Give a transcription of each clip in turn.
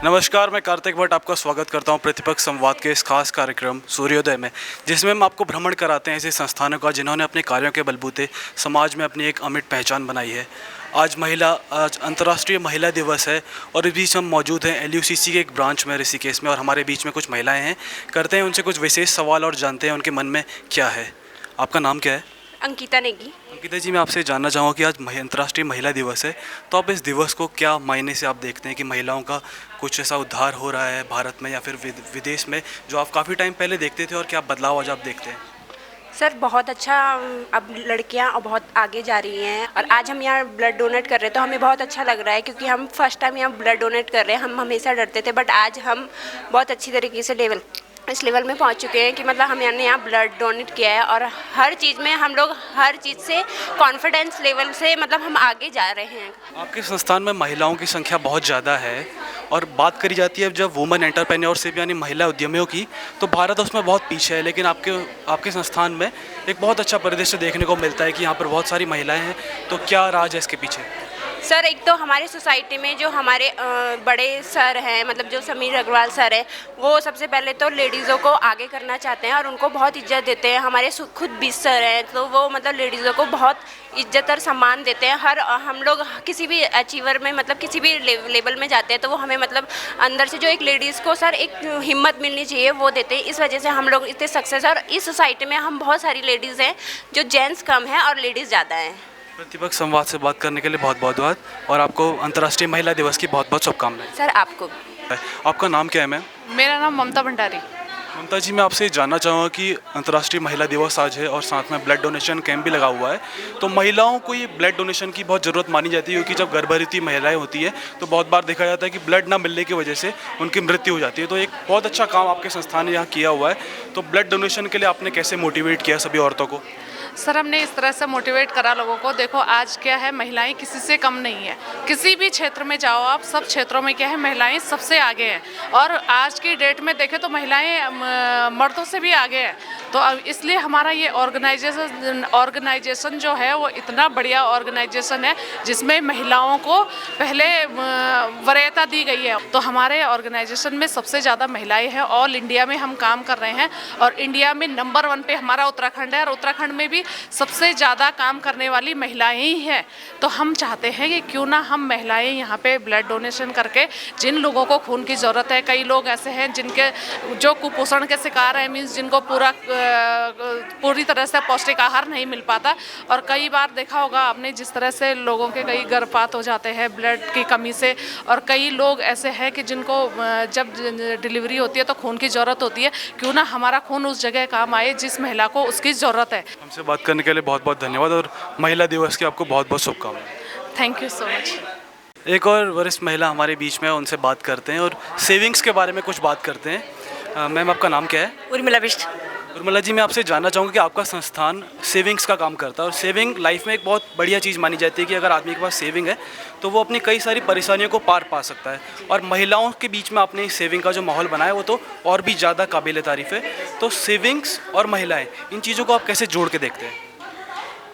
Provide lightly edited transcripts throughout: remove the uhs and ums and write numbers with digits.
नमस्कार, मैं कार्तिक भट्ट आपका स्वागत करता हूं प्रतिपक्ष संवाद के इस खास कार्यक्रम सूर्योदय में, जिसमें हम आपको भ्रमण कराते हैं ऐसे संस्थानों का जिन्होंने अपने कार्यों के बलबूते समाज में अपनी एक अमिट पहचान बनाई है। आज अंतर्राष्ट्रीय महिला दिवस है और इस बीच हम मौजूद हैं एलयूसीसी के एक ब्रांच में ऋषिकेश में, और हमारे बीच में कुछ महिलाएँ हैं। करते हैं उनसे कुछ विशेष सवाल और जानते हैं उनके मन में क्या है। आपका नाम क्या है? अंकिता नेगी। अंकिता जी, मैं आपसे जानना चाहूँगा कि आज अंतर्राष्ट्रीय महिला दिवस है, तो आप इस दिवस को क्या मायने से आप देखते हैं कि महिलाओं का कुछ ऐसा उद्धार हो रहा है भारत में या फिर विदेश में, जो आप काफ़ी टाइम पहले देखते थे, और क्या बदलाव आज आप देखते हैं? सर बहुत अच्छा, अब लड़कियां बहुत आगे जा रही हैं और आज हम यहाँ ब्लड डोनेट कर रहे हैं तो हमें बहुत अच्छा लग रहा है, क्योंकि हम फर्स्ट टाइम यहाँ ब्लड डोनेट कर रहे हैं। हम हमेशा डरते थे, बट आज हम बहुत अच्छी तरीके से इस लेवल में पहुंच चुके हैं कि मतलब हमने यहाँ ब्लड डोनेट किया है, और हर चीज़ में हम लोग हर चीज़ से कॉन्फिडेंस लेवल से मतलब हम आगे जा रहे हैं। आपके संस्थान में महिलाओं की संख्या बहुत ज़्यादा है, और बात करी जाती है जब वुमेन एंटरप्रेन्योरशिप यानी महिला उद्यमियों की, तो भारत उसमें बहुत पीछे है। लेकिन आपके संस्थान में एक बहुत अच्छा परिदृश्य देखने को मिलता है कि यहाँ पर बहुत सारी महिलाएं हैं। तो क्या राज है इसके पीछे? सर एक तो हमारे सोसाइटी में जो हमारे बड़े सर हैं, मतलब जो समीर अग्रवाल सर हैं, वो सबसे पहले तो लेडीज़ों को आगे करना चाहते हैं और उनको बहुत इज्जत देते हैं। हमारे खुद 20 सर हैं, तो वो मतलब लेडीज़ों को बहुत इज्जत और सम्मान देते हैं। हम लोग किसी भी अचीवर में मतलब किसी भी लेवल में जाते हैं तो वो हमें मतलब अंदर से जो एक लेडीज़ को सर एक हिम्मत मिलनी चाहिए वो देते हैं। इस वजह से हम लोग इतने सक्सेस है, और इस सोसाइटी में हम बहुत सारी लेडीज़ हैं, जो जेंट्स कम हैं और लेडीज़ ज़्यादा हैं। प्रतिपक्ष संवाद से बात करने के लिए बहुत बहुत धन्यवाद, और आपको अंतर्राष्ट्रीय महिला दिवस की बहुत बहुत शुभकामनाएं। सर आपको भी। आपका नाम क्या है मैम? मेरा नाम ममता भंडारी। ममता जी, मैं आपसे जानना चाहूँगा कि अंतर्राष्ट्रीय महिला दिवस आज है और साथ में ब्लड डोनेशन कैंप भी लगा हुआ है, तो महिलाओं को ये ब्लड डोनेशन की बहुत ज़रूरत मानी जाती है, क्योंकि जब गर्भवती महिलाएं होती है तो बहुत बार देखा जाता है कि ब्लड ना मिलने की वजह से उनकी मृत्यु हो जाती है। तो एक बहुत अच्छा काम आपके संस्थान ने यहाँ किया हुआ है। तो ब्लड डोनेशन के लिए आपने कैसे मोटिवेट किया सभी औरतों को? सर हमने इस तरह से मोटिवेट करा लोगों को। देखो आज क्या है, महिलाएं किसी से कम नहीं है। किसी भी क्षेत्र में जाओ आप, सब क्षेत्रों में क्या है, महिलाएं सबसे आगे हैं। और आज की डेट में देखें तो महिलाएं मर्दों से भी आगे हैं। तो इसलिए हमारा ये ऑर्गेनाइजेशन जो है वो इतना बढ़िया ऑर्गेनाइजेशन है, जिसमें महिलाओं को पहले वरीयता दी गई है। तो हमारे ऑर्गेनाइजेशन में सबसे ज़्यादा महिलाएं हैं। ऑल इंडिया में हम काम कर रहे हैं, और इंडिया में नंबर 1 पे हमारा उत्तराखंड है, और उत्तराखंड में भी सबसे ज़्यादा काम करने वाली महिलाएं ही हैं। तो हम चाहते हैं कि क्यों ना हम महिलाएं यहाँ पे ब्लड डोनेशन करके, जिन लोगों को खून की ज़रूरत है, कई लोग ऐसे हैं जिनके जो कुपोषण के शिकार हैं, मीन्स जिनको पूरी तरह से पौष्टिक आहार नहीं मिल पाता। और कई बार देखा होगा आपने जिस तरह से लोगों के कई गर्भपात हो जाते हैं ब्लड की कमी से, और कई लोग ऐसे हैं कि जिनको जब डिलीवरी होती है तो खून की ज़रूरत होती है। क्यों ना हमारा खून उस जगह काम आए जिस महिला को उसकी ज़रूरत है। हमसे बात करने के लिए बहुत बहुत धन्यवाद, और महिला दिवस की आपको बहुत बहुत शुभकामनाएं। Thank you so much. एक और वरिष्ठ महिला हमारे बीच में है, उनसे बात करते हैं और सेविंग्स के बारे में कुछ बात करते हैं। मैम, आपका नाम क्या है? उर्मिला बिष्ट। उर्मिला जी, मैं आपसे जानना चाहूँगा कि आपका संस्थान सेविंग्स का काम करता है, और सेविंग लाइफ में एक बहुत बढ़िया चीज़ मानी जाती है कि अगर आदमी के पास सेविंग है तो वो अपनी कई सारी परेशानियों को पार पा सकता है। और महिलाओं के बीच में आपने सेविंग का जो माहौल बनाया वो तो और भी ज़्यादा काबिल तारीफ़ है। तो सेविंग्स और महिलाएँ, इन चीज़ों को आप कैसे जोड़ के देखते हैं?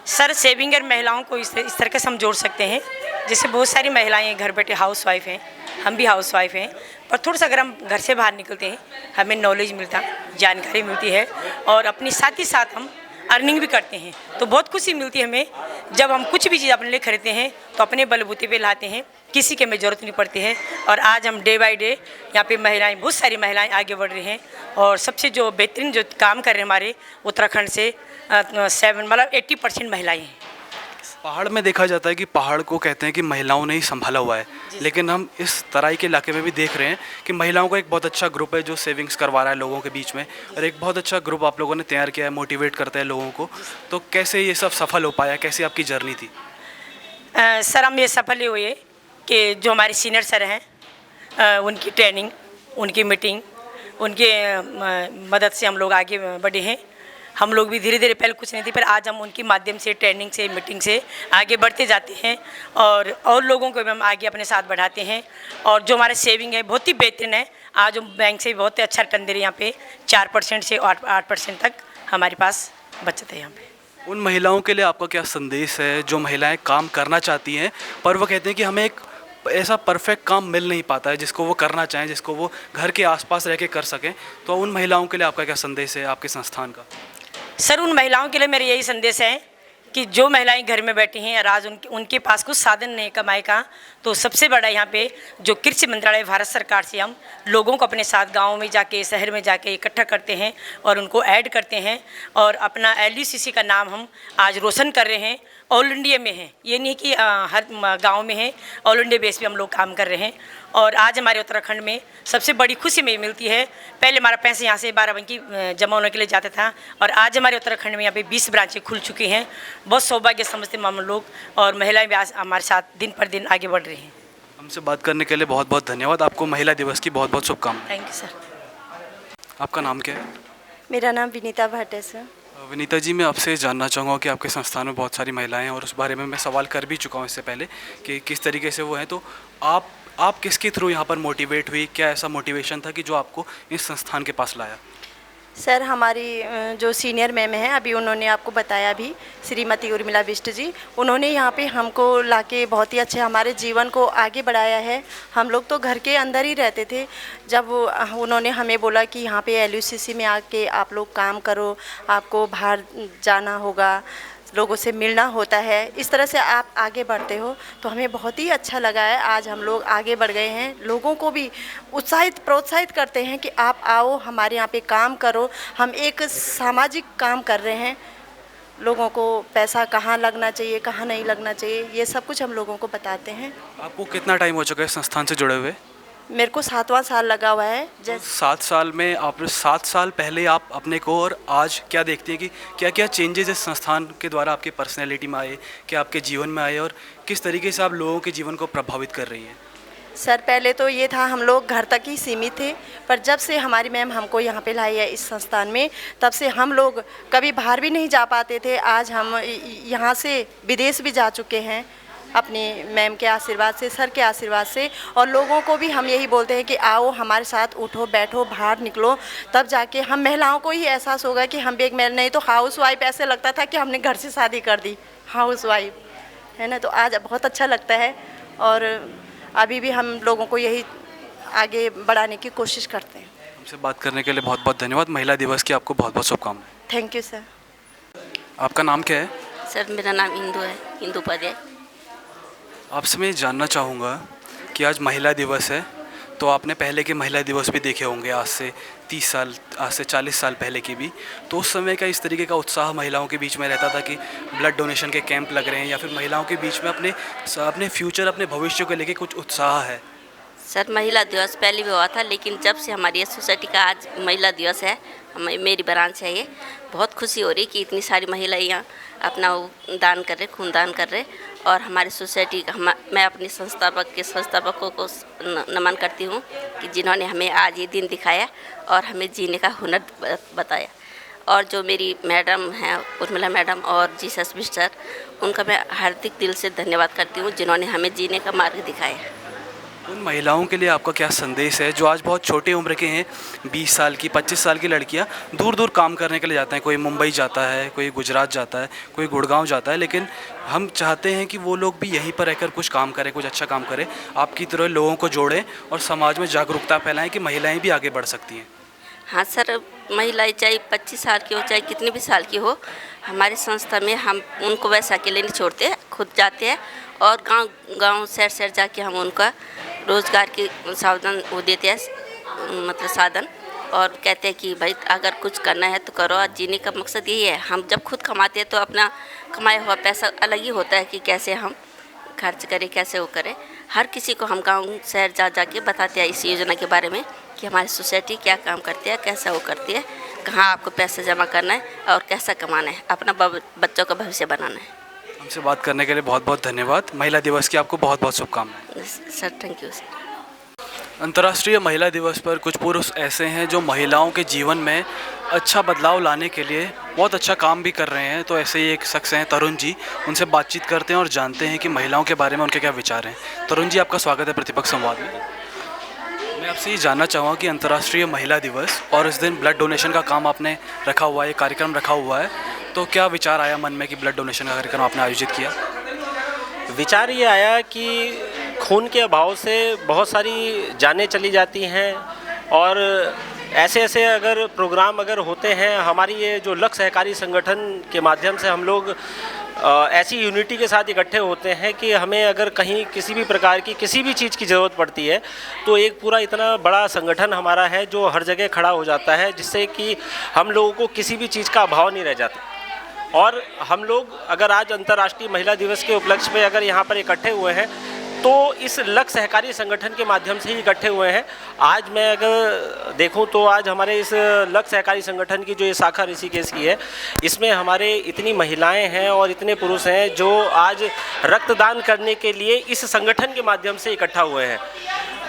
सर सेविंग और महिलाओं को इस तरह से हम जोड़ सकते हैं, जैसे बहुत सारी महिलाएं घर बैठे हाउस वाइफ हैं, हम भी हाउस वाइफ हैं, पर थोड़ा सा अगर हम घर से बाहर निकलते हैं हमें नॉलेज मिलता, जानकारी मिलती है, और अपने साथ ही साथ हम अर्निंग भी करते हैं। तो बहुत खुशी मिलती है हमें जब हम कुछ भी चीज़ अपने लिए खरीदते हैं तो अपने बलबूते पे लाते हैं, किसी की हमें ज़रूरत नहीं पड़ती है। और आज हम डे बाय डे यहाँ पे महिलाएं, बहुत सारी महिलाएं आगे बढ़ रही हैं, और सबसे जो बेहतरीन जो काम कर रहे हैं हमारे उत्तराखंड से 80% महिलाएं हैं। पहाड़ में देखा जाता है कि पहाड़ को कहते हैं कि महिलाओं ने ही संभाला हुआ है, लेकिन हम इस तराई के इलाके में भी देख रहे हैं कि महिलाओं का एक बहुत अच्छा ग्रुप है जो सेविंग्स करवा रहा है लोगों के बीच में, और एक बहुत अच्छा ग्रुप आप लोगों ने तैयार किया है, मोटिवेट करता है लोगों को। तो कैसे ये सब सफल हो पाया, कैसे आपकी जर्नी थी? सर हम ये सफल हुए कि जो हमारे सीनियर सर हैं उनकी ट्रेनिंग, उनकी मीटिंग, उनके मदद से हम लोग आगे बढ़े हैं। हम लोग भी धीरे धीरे, पहले कुछ नहीं थी, पर आज हम उनके माध्यम से, ट्रेनिंग से, मीटिंग से आगे बढ़ते जाते हैं, और लोगों को भी हम आगे अपने साथ बढ़ाते हैं। और जो हमारा सेविंग है बहुत ही बेहतरीन है। आज हम बैंक से बहुत अच्छा रिटर्न दे रहे हैं। यहाँ पे 4% से 8% तक हमारे पास बचत है यहाँ पे। उन महिलाओं के लिए आपका क्या संदेश है जो महिलाएं काम करना चाहती हैं पर वो कहते हैं कि हमें एक ऐसा परफेक्ट काम मिल नहीं पाता है जिसको वो करना चाहें, जिसको वो घर के आसपास रह के कर सकें, तो उन महिलाओं के लिए आपका क्या संदेश है आपके संस्थान का? सर, उन महिलाओं के लिए मेरा यही संदेश है कि जो महिलाएं घर में बैठी हैं और आज उनके पास कुछ साधन नहीं कमाई का, तो सबसे बड़ा यहाँ पे जो कृषि मंत्रालय भारत सरकार से हम लोगों को अपने साथ गाँव में जाके, शहर में जाके इकट्ठा करते हैं और उनको ऐड करते हैं और अपना LUCC का नाम हम आज रोशन कर रहे हैं। ऑल इंडिया में है, ये नहीं कि हर गांव में है, ऑल इंडिया बेस पे हम लोग काम कर रहे हैं। और आज हमारे उत्तराखंड में सबसे बड़ी खुशी में मिलती है, पहले हमारा पैसे यहाँ से 12 की जमा होने के लिए जाता था और आज हमारे उत्तराखंड में यहाँ पे 20 ब्रांचें खुल चुकी हैं। बहुत सौभाग्य समझते हैं हम लोग और महिलाएं भी आज हमारे साथ दिन पर दिन आगे बढ़ रही हैं। हमसे बात करने के लिए बहुत बहुत धन्यवाद। आपको महिला दिवस की बहुत बहुत शुभकामनाएं। Thank you sir. आपका नाम क्या है? मेरा नाम विनीता भट्ट है सर। विनीता जी, मैं आपसे जानना चाहूँगा कि आपके संस्थान में बहुत सारी महिलाएं हैं और उस बारे में मैं सवाल कर भी चुका हूँ इससे पहले कि किस तरीके से वो हैं, तो आप किसके थ्रू यहाँ पर मोटिवेट हुई? क्या ऐसा मोटिवेशन था कि जो आपको इस संस्थान के पास लाया? सर, हमारी जो सीनियर मैम है, अभी उन्होंने आपको बताया भी, श्रीमती उर्मिला बिष्ट जी, उन्होंने यहाँ पे हमको लाके बहुत ही अच्छे हमारे जीवन को आगे बढ़ाया है। हम लोग तो घर के अंदर ही रहते थे, जब उन्होंने हमें बोला कि यहाँ पे LUCC में आके आप लोग काम करो, आपको बाहर जाना होगा, लोगों से मिलना होता है, इस तरह से आप आगे बढ़ते हो, तो हमें बहुत ही अच्छा लगा है। आज हम लोग आगे बढ़ गए हैं, लोगों को भी प्रोत्साहित करते हैं कि आप आओ हमारे यहाँ पे काम करो। हम एक सामाजिक काम कर रहे हैं, लोगों को पैसा कहाँ लगना चाहिए, कहाँ नहीं लगना चाहिए, ये सब कुछ हम लोगों को बताते हैं। आपको कितना टाइम हो चुका है संस्थान से जुड़े हुए? मेरे को 7वां साल लगा हुआ है। 7 साल में आपने 7 साल पहले आप अपने को और आज क्या देखते हैं कि क्या क्या चेंजेस इस संस्थान के द्वारा आपकी पर्सनैलिटी में आए, क्या आपके जीवन में आए और किस तरीके से आप लोगों के जीवन को प्रभावित कर रही हैं? सर, पहले तो ये था हम लोग घर तक ही सीमित थे, पर जब से हमारी मैम हमको यहाँ पे लाई है इस संस्थान में, तब से हम लोग कभी बाहर भी नहीं जा पाते थे। आज हम यहाँ से विदेश भी जा चुके हैं अपनी मैम के आशीर्वाद से, सर के आशीर्वाद से। और लोगों को भी हम यही बोलते हैं कि आओ हमारे साथ, उठो बैठो, बाहर निकलो, तब जाके हम महिलाओं को ही एहसास होगा कि हम भी एक महिला नहीं तो हाउस वाइफ ऐसे लगता था कि हमने घर से शादी कर दी, हाउस वाइफ है ना। तो आज बहुत अच्छा लगता है और अभी भी हम लोगों को यही आगे बढ़ाने की कोशिश करते हैं। हमसे बात करने के लिए बहुत बहुत धन्यवाद। महिला दिवस की आपको बहुत बहुत शुभकामनाएं। Thank you sir. आपका नाम क्या है? सर, मेरा नाम इंदु है, इंदु पद है। आपसे मैं जानना चाहूँगा कि आज महिला दिवस है, तो आपने पहले के महिला दिवस भी देखे होंगे, आज से 30 साल, आज से 40 साल पहले की भी, तो उस समय का इस तरीके का उत्साह महिलाओं के बीच में रहता था कि ब्लड डोनेशन के कैंप लग रहे हैं या फिर महिलाओं के बीच में अपने फ्यूचर, अपने भविष्य को लेके कुछ उत्साह है? सर, महिला दिवस पहले भी हुआ था, लेकिन जब से हमारी सोसाइटी का आज महिला दिवस है, मेरी ब्रांच है ये, बहुत खुशी हो रही कि इतनी सारी महिलाएं यहाँ अपना दान कर रहे, खून दान कर रहे। और हमारी सोसाइटी का मैं अपनी संस्थापकों को नमन करती हूँ कि जिन्होंने हमें आज ये दिन दिखाया और हमें जीने का हुनर बताया। और जो मेरी मैडम हैं, उर्मिला मैडम और जीसस बिष्ट सर, उनका मैं हार्दिक दिल से धन्यवाद करती हूँ जिन्होंने हमें जीने का मार्ग दिखाया। उन महिलाओं के लिए आपका क्या संदेश है जो आज बहुत छोटे उम्र के हैं, 20 साल की, 25 साल की लड़कियां दूर दूर काम करने के लिए जाते हैं, कोई मुंबई जाता है, कोई गुजरात जाता है, कोई गुड़गांव जाता है, लेकिन हम चाहते हैं कि वो लोग भी यहीं पर रहकर कुछ काम करें, कुछ अच्छा काम करें, आपकी तरह लोगों को जोड़ें और समाज में जागरूकता फैलाएं कि महिलाएं भी आगे बढ़ सकती हैं। हाँ सर, महिलाएं चाहे 25 साल की हो, चाहे कितनी भी साल की हो, हमारी संस्था में हम उनको वैसे अकेले नहीं छोड़ते, खुद जाते हैं और गांव शहर जाके हम उनका रोज़गार की साधन वो देते हैं, मतलब साधन, और कहते हैं कि भाई अगर कुछ करना है तो करो। आज जीने का मकसद यही है, हम जब खुद कमाते हैं तो अपना कमाया हुआ पैसा अलग ही होता है कि कैसे हम खर्च करें, कैसे वो करें। हर किसी को हम गांव शहर जाके बताते हैं इस योजना के बारे में कि हमारी सोसाइटी क्या काम करती है, कैसा वो करती है, कहाँ आपको पैसा जमा करना है और कैसा कमाना है, अपना बच्चों का भविष्य बनाना है। हमसे बात करने के लिए बहुत बहुत धन्यवाद। महिला दिवस की आपको बहुत बहुत शुभकामनाएं। Sir, thank you sir. अंतर्राष्ट्रीय महिला दिवस पर कुछ पुरुष ऐसे हैं जो महिलाओं के जीवन में अच्छा बदलाव लाने के लिए बहुत अच्छा काम भी कर रहे हैं। तो ऐसे ही एक शख्स हैं तरुण जी, उनसे बातचीत करते हैं और जानते हैं कि महिलाओं के बारे में उनके क्या विचार हैं। तरुण जी, आपका स्वागत है प्रतिपक्ष संवाद में। मैं आपसे ये जानना चाहूँगा कि अंतर्राष्ट्रीय महिला दिवस और इस दिन ब्लड डोनेशन का काम आपने रखा हुआ है, कार्यक्रम रखा हुआ है, तो क्या विचार आया मन में कि ब्लड डोनेशन का कार्यक्रम आपने आयोजित किया? विचार ये आया कि खून के अभाव से बहुत सारी जानें चली जाती हैं। और ऐसे ऐसे अगर प्रोग्राम अगर होते हैं, हमारी ये जो लक्ष्य सहकारी संगठन के माध्यम से हम लोग ऐसी यूनिटी के साथ इकट्ठे होते हैं कि हमें अगर कहीं किसी भी प्रकार की किसी भी चीज़ की ज़रूरत पड़ती है तो एक पूरा इतना बड़ा संगठन हमारा है जो हर जगह खड़ा हो जाता है, जिससे कि हम लोगों को किसी भी चीज़ का अभाव नहीं रह जाता। और हम लोग अगर आज अंतर्राष्ट्रीय महिला दिवस के उपलक्ष्य पे अगर यहाँ पर इकट्ठे हुए हैं तो इस लक्ष्य सहकारी संगठन के माध्यम से ही इकट्ठे हुए हैं। आज मैं अगर देखूं तो आज हमारे इस लक्ष्य सहकारी संगठन की जो ये शाखा ऋषिकेश की है, इसमें हमारे इतनी महिलाएं हैं और इतने पुरुष हैं जो आज रक्तदान करने के लिए इस संगठन के माध्यम से इकट्ठा हुए हैं।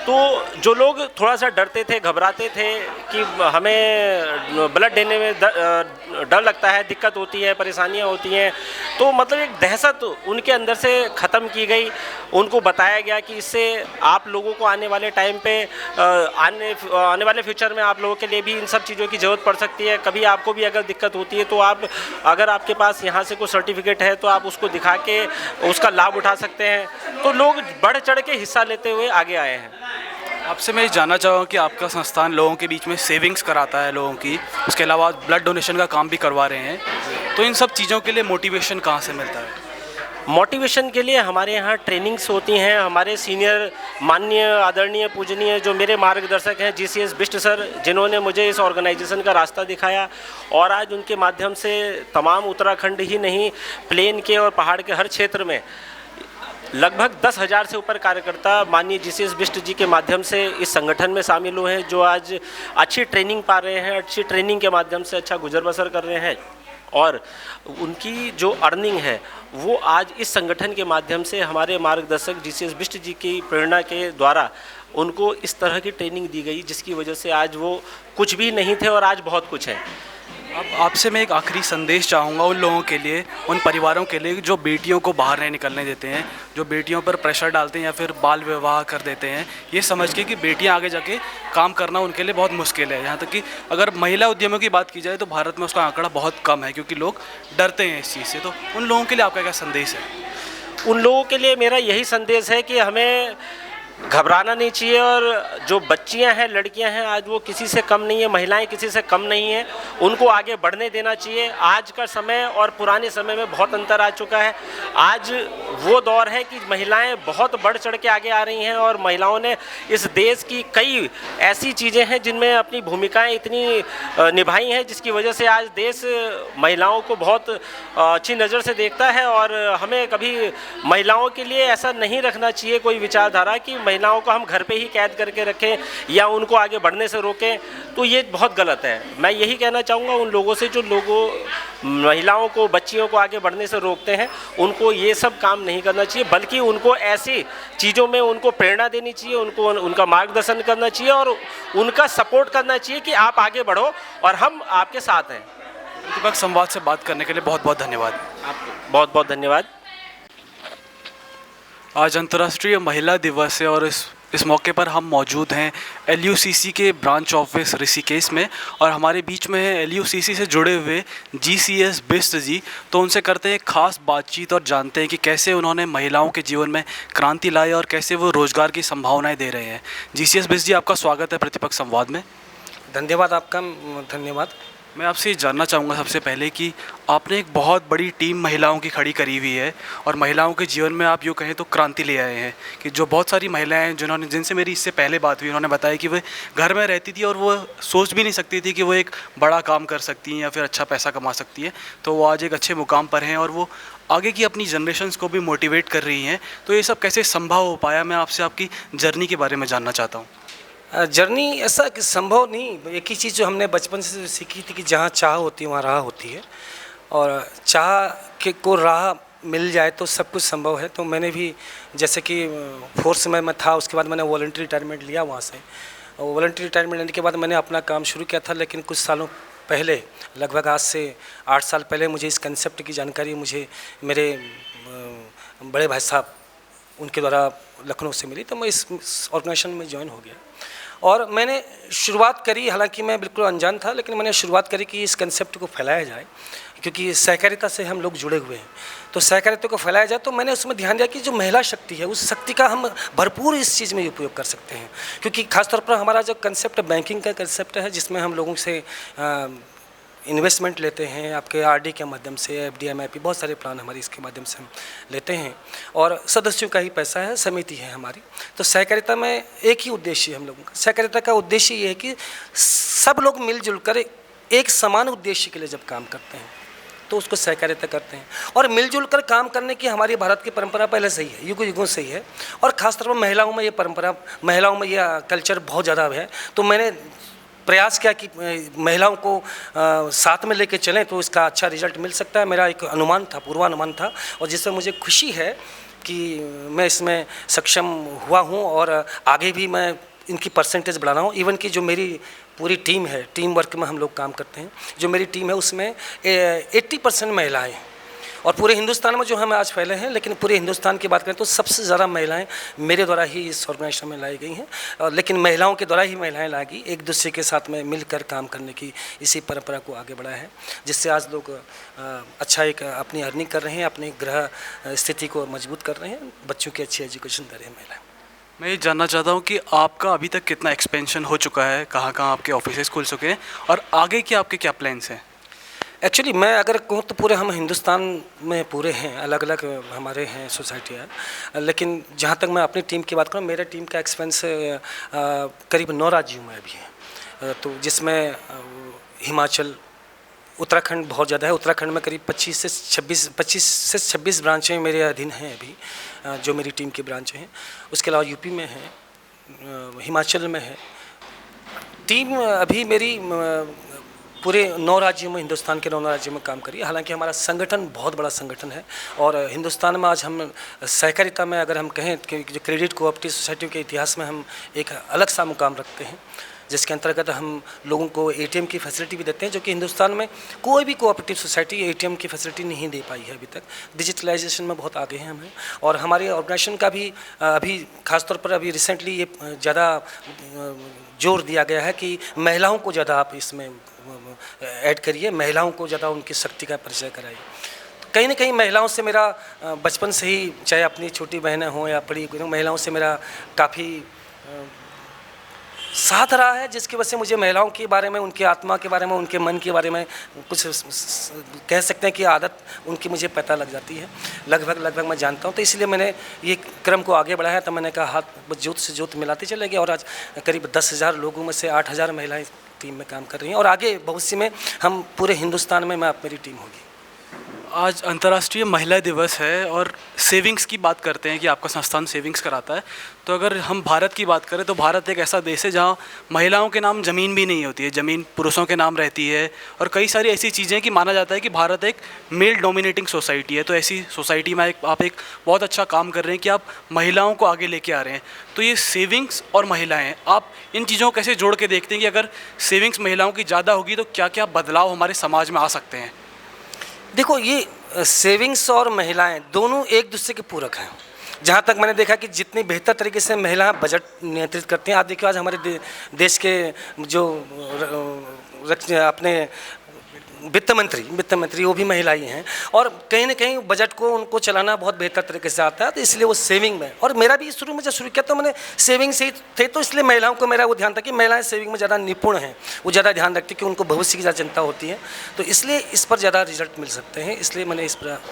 तो जो लोग थोड़ा सा डरते थे, घबराते थे कि हमें ब्लड देने में डर लगता है, दिक्कत होती है, परेशानियां होती हैं, तो मतलब एक दहशत उनके अंदर से ख़त्म की गई। उनको बताया गया कि इससे आप लोगों को आने वाले टाइम पे आने वाले फ्यूचर में आप लोगों के लिए भी इन सब चीज़ों की ज़रूरत पड़ सकती है। कभी आपको भी अगर दिक्कत होती है तो आप अगर आपके पास यहाँ से कोई सर्टिफिकेट है तो आप उसको दिखा के उसका लाभ उठा सकते हैं। तो लोग बढ़ चढ़ के हिस्सा लेते हुए आगे आए हैं। आपसे मैं ये जानना चाहूँगा कि आपका संस्थान लोगों के बीच में सेविंग्स कराता है लोगों की, उसके अलावा ब्लड डोनेशन का काम भी करवा रहे हैं, तो इन सब चीज़ों के लिए मोटिवेशन कहाँ से मिलता है? मोटिवेशन के लिए हमारे यहाँ ट्रेनिंग्स होती हैं। हमारे सीनियर माननीय आदरणीय पूजनीय जो मेरे मार्गदर्शक हैं GCS बिष्ट सर, जिन्होंने मुझे इस ऑर्गेनाइजेशन का रास्ता दिखाया और आज उनके माध्यम से तमाम उत्तराखंड ही नहीं, प्लेन के और पहाड़ के हर क्षेत्र में लगभग 10,000 से ऊपर कार्यकर्ता माननीय GCS बिष्ट जी के माध्यम से इस संगठन में शामिल हुए हैं, जो आज अच्छी ट्रेनिंग पा रहे हैं, अच्छी ट्रेनिंग के माध्यम से अच्छा गुजर बसर कर रहे हैं। और उनकी जो अर्निंग है वो आज इस संगठन के माध्यम से हमारे मार्गदर्शक GCS बिष्ट जी की प्रेरणा के द्वारा उनको इस तरह की ट्रेनिंग दी गई, जिसकी वजह से आज वो कुछ भी नहीं थे और आज बहुत कुछ है। अब आपसे मैं एक आखिरी संदेश चाहूँगा उन लोगों के लिए, उन परिवारों के लिए जो बेटियों को बाहर नहीं निकलने देते हैं, जो बेटियों पर प्रेशर डालते हैं या फिर बाल विवाह कर देते हैं, ये समझ के कि बेटियां आगे जाके काम करना उनके लिए बहुत मुश्किल है। यहाँ तक कि अगर महिला उद्यमियों की बात की जाए तो भारत में उसका आंकड़ा बहुत कम है, क्योंकि लोग डरते हैं इस चीज़ से। तो उन लोगों के लिए आपका क्या संदेश है? उन लोगों के लिए मेरा यही संदेश है कि हमें घबराना नहीं चाहिए। और जो बच्चियां हैं, लड़कियां हैं, आज वो किसी से कम नहीं है, महिलाएं किसी से कम नहीं हैं, उनको आगे बढ़ने देना चाहिए। आज का समय और पुराने समय में बहुत अंतर आ चुका है। आज वो दौर है कि महिलाएं बहुत बढ़ चढ़ के आगे आ रही हैं और महिलाओं ने इस देश की कई ऐसी चीज़ें हैं जिनमें अपनी भूमिकाएं इतनी निभाई हैं, जिसकी वजह से आज देश महिलाओं को बहुत अच्छी नज़र से देखता है। और हमें कभी महिलाओं के लिए ऐसा नहीं रखना चाहिए कोई विचारधारा कि महिलाओं को हम घर पे ही कैद करके रखें या उनको आगे बढ़ने से रोकें, तो ये बहुत गलत है। मैं यही कहना चाहूँगा उन लोगों से जो महिलाओं को, बच्चियों को आगे बढ़ने से रोकते हैं, उनको ये सब काम नहीं करना चाहिए, बल्कि उनको ऐसी चीज़ों में उनको प्रेरणा देनी चाहिए, उनको उनका मार्गदर्शन करना चाहिए और उनका सपोर्ट करना चाहिए कि आप आगे बढ़ो और हम आपके साथ हैं। प्रतिपक्ष संवाद से बात करने के लिए बहुत बहुत धन्यवाद। आपको बहुत बहुत धन्यवाद। आज अंतर्राष्ट्रीय महिला दिवस है और इस मौके पर हम मौजूद हैं LUCC के ब्रांच ऑफिस ऋषिकेश में, और हमारे बीच में है LUCC से जुड़े हुए GCS बिष्ट जी। तो उनसे करते हैं खास बातचीत और जानते हैं कि कैसे उन्होंने महिलाओं के जीवन में क्रांति लाई और कैसे वो रोजगार की संभावनाएं दे रहे हैं। GCS बिष्ट जी, आपका स्वागत है प्रतिपक्ष संवाद में। धन्यवाद, आपका धन्यवाद। मैं आपसे जानना चाहूँगा सबसे पहले कि आपने एक बहुत बड़ी टीम महिलाओं की खड़ी करी हुई है और महिलाओं के जीवन में आप यूँ कहें तो क्रांति ले आए हैं, कि जो बहुत सारी महिलाएं जिनसे मेरी इससे पहले बात हुई, उन्होंने बताया कि वे घर में रहती थी और वो सोच भी नहीं सकती थी कि वो एक बड़ा काम कर सकती हैं या फिर अच्छा पैसा कमा सकती है। तो वो आज एक अच्छे मुकाम पर हैं और वो आगे की अपनी जनरेशन्स को भी मोटिवेट कर रही हैं। तो ये सब कैसे संभव हो पाया, मैं आपसे आपकी जर्नी के बारे में जानना चाहता हूँ। जर्नी ऐसा कि संभव नहीं, एक ही चीज़ जो हमने बचपन से सीखी थी कि जहाँ चाह होती है वहाँ राह होती है, और चाह के को राह मिल जाए तो सब कुछ संभव है। तो मैंने भी जैसे कि फोर्स में मैं था, उसके बाद मैंने वॉलंटरी रिटायरमेंट लिया वहाँ से, और वॉलंटरी रिटायरमेंट लेने के बाद मैंने अपना काम शुरू किया था। लेकिन कुछ सालों पहले, लगभग आज से 8 साल पहले, मुझे इस कंसेप्ट की जानकारी मुझे मेरे बड़े भाई साहब उनके द्वारा लखनऊ से मिली, तो मैं इस ऑर्गेनाइजेशन में ज्वाइन हो गया। और मैंने शुरुआत करी, हालांकि मैं बिल्कुल अनजान था, लेकिन मैंने शुरुआत करी कि इस कंसेप्ट को फैलाया जाए, क्योंकि सहकारिता से हम लोग जुड़े हुए हैं, तो सहकारिता को फैलाया जाए। तो मैंने उसमें ध्यान दिया कि जो महिला शक्ति है, उस शक्ति का हम भरपूर इस चीज़ में उपयोग कर सकते हैं, क्योंकि खासतौर पर हमारा जो कंसेप्ट बैंकिंग का कंसेप्ट है, जिसमें हम लोगों से इन्वेस्टमेंट लेते हैं, आपके आरडी के माध्यम से, एफडी, एमआईपी, बहुत सारे प्लान हमारी इसके माध्यम से हम लेते हैं, और सदस्यों का ही पैसा है, समिति है हमारी। तो सहकारिता में एक ही उद्देश्य है हम लोगों का। सहकारिता का उद्देश्य ये है कि सब लोग मिलजुल कर एक समान उद्देश्य के लिए जब काम करते हैं तो उसको सहकारिता करते हैं। और मिलजुल कर काम करने की हमारी भारत की परंपरा पहले से ही है, युगों युगों से ही है, और ख़ासतौर पर महिलाओं में ये परंपरा, महिलाओं में ये कल्चर बहुत ज़्यादा है। तो मैंने प्रयास किया कि महिलाओं को साथ में लेके चलें तो इसका अच्छा रिजल्ट मिल सकता है। मेरा एक अनुमान था, पूर्वानुमान था, और जिससे मुझे खुशी है कि मैं इसमें सक्षम हुआ हूँ, और आगे भी मैं इनकी परसेंटेज बढ़ा रहा हूँ। इवन कि जो मेरी पूरी टीम है, टीम वर्क में हम लोग काम करते हैं, जो मेरी टीम है उसमें 80% महिलाएँ हैं, और पूरे हिंदुस्तान में जो हम आज फैले हैं, लेकिन पूरे हिंदुस्तान की बात करें तो सबसे ज़्यादा महिलाएं मेरे द्वारा ही इस ऑर्गेनाइजेशन में लाई गई हैं, लेकिन महिलाओं के द्वारा ही महिलाएं लाई गई, एक दूसरे के साथ में मिलकर काम करने की इसी परंपरा को आगे बढ़ाया है, जिससे आज लोग अच्छा एक अपनी अर्निंग कर रहे हैं, अपनी गृह स्थिति को मजबूत कर रहे हैं, बच्चों की अच्छी एजुकेशन दे रहे हैं महिलाएँ। मैं ये जानना चाहता हूँ कि आपका अभी तक कितना एक्सपेंशन हो चुका है, कहाँ कहाँ आपके ऑफिसेज खुल चुके हैं, और आगे के आपके क्या प्लान्स हैं? एक्चुअली मैं अगर कहूँ तो पूरे हम हिंदुस्तान में पूरे हैं, अलग अलग हमारे हैं सोसाइटियाँ, लेकिन जहाँ तक मैं अपनी टीम की बात करूँ, मेरे टीम का एक्सपेंस करीब 9 राज्यों में भी है, तो जिसमें हिमाचल, उत्तराखंड बहुत ज़्यादा है। उत्तराखंड में करीब 25 से 26 ब्रांचें मेरे अधीन हैं अभी, जो मेरी टीम की ब्रांचें हैं। उसके अलावा यूपी में है, हिमाचल में है। टीम अभी मेरी पूरे 9 राज्यों में, हिंदुस्तान के 9 राज्यों में काम करी। हालांकि हमारा संगठन बहुत बड़ा संगठन है, और हिंदुस्तान में आज हम सहकारिता में अगर हम कहें कि जो क्रेडिट कोऑपरेटिव सोसाइटियों के इतिहास में हम एक अलग सा मुकाम रखते हैं, जिसके अंतर्गत हम लोगों को एटीएम की फैसिलिटी भी देते हैं, जो कि हिंदुस्तान में कोई भी कोऑपरेटिव सोसाइटी एटीएम की फैसिलिटी नहीं दे पाई है अभी तक। डिजिटलाइजेशन में बहुत आगे हैं हम हैं, और हमारे ऑर्गेनाइजेशन का भी अभी खासतौर पर अभी रिसेंटली ये ज़्यादा जोर दिया गया है कि महिलाओं को ज़्यादा आप इसमें ऐड करिए, महिलाओं को ज़्यादा उनकी शक्ति का परिचय कराइए। तो कहीं ना कहीं महिलाओं से मेरा बचपन से ही, चाहे अपनी छोटी बहनें हों या बड़ी महिलाओं से मेरा काफ़ी साथ रहा है, जिसकी वजह से मुझे महिलाओं के बारे में, उनकी आत्मा के बारे में, उनके मन के बारे में कुछ कह सकते हैं कि आदत उनकी मुझे पता लग जाती है, लगभग मैं जानता हूं। तो इसलिए मैंने ये क्रम को आगे बढ़ाया। तो मैंने कहा हाथ जोत से जोत मिलाते चले गए, और आज करीब 10,000 लोगों में से 8,000 महिलाएं टीम में काम कर रही हैं, और आगे भविष्य में हम पूरे हिंदुस्तान में मेरी टीम होगी। आज अंतर्राष्ट्रीय महिला दिवस है, और सेविंग्स की बात करते हैं कि आपका संस्थान सेविंग्स कराता है। तो अगर हम भारत की बात करें तो भारत एक ऐसा देश है जहां महिलाओं के नाम ज़मीन भी नहीं होती है, ज़मीन पुरुषों के नाम रहती है, और कई सारी ऐसी चीज़ें कि माना जाता है कि भारत एक मेल डोमिनेटिंग सोसाइटी है। तो ऐसी सोसाइटी में आप एक बहुत अच्छा काम कर रहे हैं कि आप महिलाओं को आगे लेके आ रहे हैं। तो ये सेविंग्स और महिलाएँ, आप इन चीज़ों को कैसे जोड़ के देखते हैं कि अगर सेविंग्स महिलाओं की ज़्यादा होगी तो क्या क्या बदलाव हमारे समाज में आ सकते हैं? देखो, ये सेविंग्स और महिलाएं दोनों एक दूसरे के पूरक हैं। जहाँ तक मैंने देखा कि जितनी बेहतर तरीके से महिलाएं बजट नियंत्रित करती हैं, आप देखिए आज हमारे देश के जो अपने वित्त मंत्री वो भी महिलाएं हैं, और कहीं ना कहीं बजट को उनको चलाना बहुत बेहतर तरीके से आता है। तो इसलिए वो सेविंग में, और मेरा भी शुरू में जब शुरू किया तो मैंने सेविंग से ही थे, तो इसलिए महिलाओं को मेरा वो ध्यान था कि महिलाएं सेविंग में ज़्यादा निपुण हैं, वो ज़्यादा ध्यान रखती कि उनको भविष्य की ज़्यादा चिंता होती है, तो इसलिए इस पर ज़्यादा रिजल्ट मिल सकते हैं, इसलिए मैंने इस पर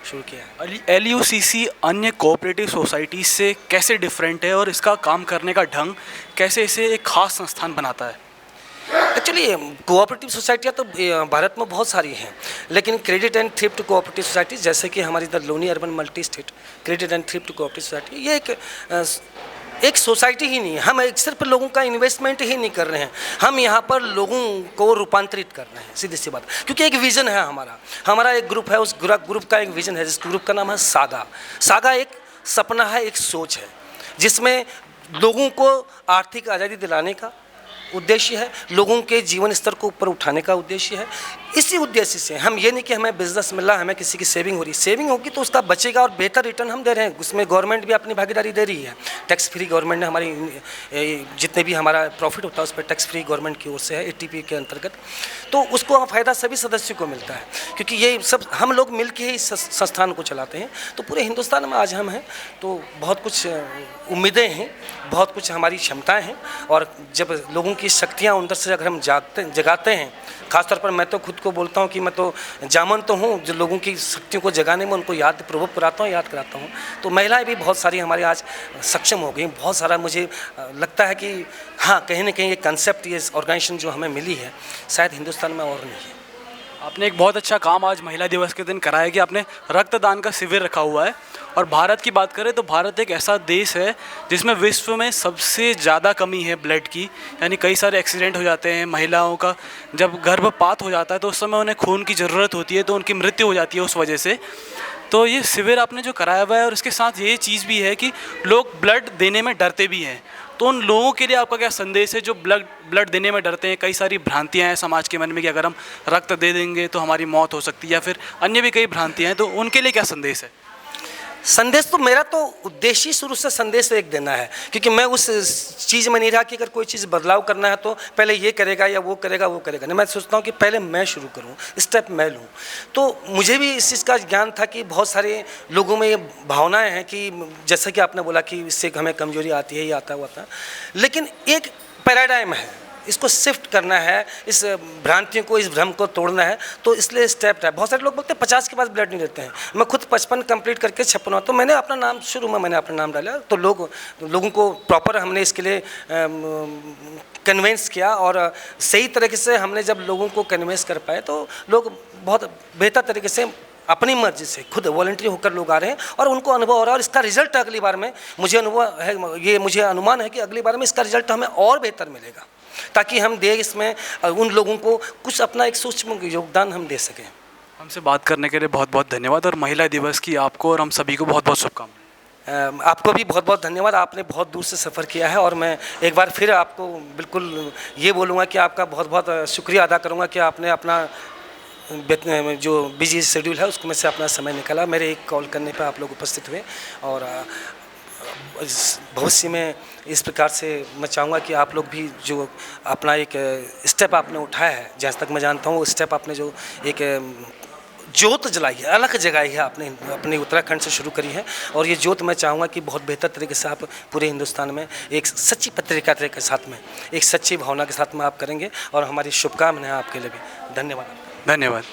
शुरू किया है। LUCC अन्य कोऑपरेटिव सोसाइटी से कैसे डिफरेंट है, और इसका काम करने का ढंग कैसे इसे एक खास संस्थान बनाता है? एक्चुअली कोऑपरेटिव सोसाइटियाँ तो भारत में बहुत सारी हैं, लेकिन credit and thrift cooperative society, जैसे कि हमारी इधर Loni urban multi state credit and thrift cooperative society, ये एक सोसाइटी ही नहीं है। हम एक सिर्फ लोगों का इन्वेस्टमेंट ही नहीं कर रहे हैं, हम यहाँ पर लोगों को रूपांतरित कर रहे हैं, सीधी सी बात। क्योंकि एक विज़न है हमारा एक ग्रुप है, उस ग्रुप का एक विज़न है, जिस ग्रुप का नाम है सागा। सागा एक सपना है, एक सोच है, जिसमें लोगों को आर्थिक आज़ादी दिलाने का उद्देश्य है, लोगों के जीवन स्तर को ऊपर उठाने का उद्देश्य है। इसी उद्देश्य से हम ये नहीं कि हमें बिजनेस मिल रहा है, हमें किसी की सेविंग हो रही है, सेविंग होगी तो उसका बचेगा और बेहतर रिटर्न हम दे रहे हैं, उसमें गवर्नमेंट भी अपनी भागीदारी दे रही है। टैक्स फ्री गवर्नमेंट ने हमारी जितने भी हमारा प्रॉफिट होता है उस पर टैक्स फ्री गवर्नमेंट की ओर से है ATP के अंतर्गत, तो उसको फ़ायदा सभी सदस्यों को मिलता है, क्योंकि ये सब हम लोग मिल के ही संस्थान को चलाते हैं। तो पूरे हिंदुस्तान में आज हम हैं तो बहुत कुछ उम्मीदें हैं, बहुत कुछ हमारी क्षमताएं हैं, और जब लोगों की शक्तियां अंदर से अगर हम जगाते हैं, खासतौर पर मैं तो खुद को बोलता हूं कि मैं तो जामन तो हूं जो लोगों की शक्तियों को जगाने में उनको याद प्रवोक कराता हूं, याद कराता हूं। तो महिलाएं भी बहुत सारी हमारे आज सक्षम हो गई, बहुत सारा मुझे लगता है कि हाँ, कहीं ना कहीं ये कंसेप्ट, ये ऑर्गेनाइजेशन जो हमें मिली है शायद हिंदुस्तान में और नहीं है। आपने एक बहुत अच्छा काम आज महिला दिवस के दिन कराया कि आपने रक्तदान का शिविर रखा हुआ है। और भारत की बात करें तो भारत एक ऐसा देश है जिसमें विश्व में सबसे ज़्यादा कमी है ब्लड की, यानी कई सारे एक्सीडेंट हो जाते हैं महिलाओं का, जब गर्भपात हो जाता है तो उस समय उन्हें खून की ज़रूरत होती है तो उनकी मृत्यु हो जाती है उस वजह से। तो ये शिविर आपने जो कराया हुआ है, और इसके साथ ये चीज़ भी है कि लोग ब्लड देने में डरते भी हैं, तो उन लोगों के लिए आपका क्या संदेश है जो ब्लड देने में डरते हैं? कई सारी भ्रांतियां हैं समाज के मन में कि अगर हम रक्त दे देंगे तो हमारी मौत हो सकती है, या फिर अन्य भी कई भ्रांतियां हैं, तो उनके लिए क्या संदेश है? संदेश तो मेरा तो उद्देश्य ही शुरू से संदेश एक देना है, क्योंकि मैं उस चीज़ में नहीं रहा कि अगर कोई चीज़ बदलाव करना है तो पहले ये करेगा या वो करेगा नहीं, मैं सोचता हूँ कि पहले मैं शुरू करूँ, स्टेप मैं लूँ। तो मुझे भी इस चीज़ का ज्ञान था कि बहुत सारे लोगों में ये भावनाएं हैं कि जैसा कि आपने बोला कि इससे हमें कमजोरी आती है, ये आता हुआ था, लेकिन एक पैराडाइम है, इसको शिफ्ट करना है, इस भ्रांतियों को, इस भ्रम को तोड़ना है, तो इसलिए स्टेप है। बहुत सारे लोग बोलते हैं 50 के बाद ब्लड नहीं देते हैं, मैं खुद 55 कंप्लीट करके 56, तो मैंने अपना नाम शुरू में मैंने अपना नाम डाला, तो लोगों को प्रॉपर हमने इसके लिए कन्वेंस किया, और सही तरीके से हमने जब लोगों को कन्वेंस कर पाए तो लोग बहुत बेहतर तरीके से अपनी मर्जी से खुद वॉलंटरी होकर लोग आ रहे हैं, और उनको अनुभव हो रहा है, और इसका रिजल्ट अगली बार में मुझे अनुभव है, ये मुझे अनुमान है कि अगली बार में इसका रिजल्ट हमें और बेहतर मिलेगा, ताकि हम दे इसमें उन लोगों को कुछ अपना एक सूक्ष्म योगदान हम दे सकें। हमसे बात करने के लिए बहुत बहुत धन्यवाद, और महिला दिवस की आपको और हम सभी को बहुत बहुत शुभकामनाएं। आपको भी बहुत बहुत धन्यवाद, आपने बहुत दूर से सफ़र किया है, और मैं एक बार फिर आपको बिल्कुल ये बोलूँगा कि आपका बहुत बहुत शुक्रिया अदा करूँगा कि आपने अपना जो बिजी शेड्यूल है उसमें से अपना समय निकाला, मेरे एक कॉल करने पर आप लोग उपस्थित हुए, और भविष्य में इस प्रकार से मैं चाहूँगा कि आप लोग भी जो अपना एक स्टेप आपने उठाया है, जहाँ तक मैं जानता हूँ वो स्टेप आपने जो एक जोत जलाई है, अलग जगाई है, आपने अपने उत्तराखंड से शुरू करी है, और ये जोत मैं चाहूँगा कि बहुत बेहतर तरीके से आप पूरे हिंदुस्तान में एक सच्ची पत्रिका के साथ में, एक सच्ची भावना के साथ में आप करेंगे, और हमारी शुभकामनाएं आपके लिए भी। धन्यवाद। धन्यवाद।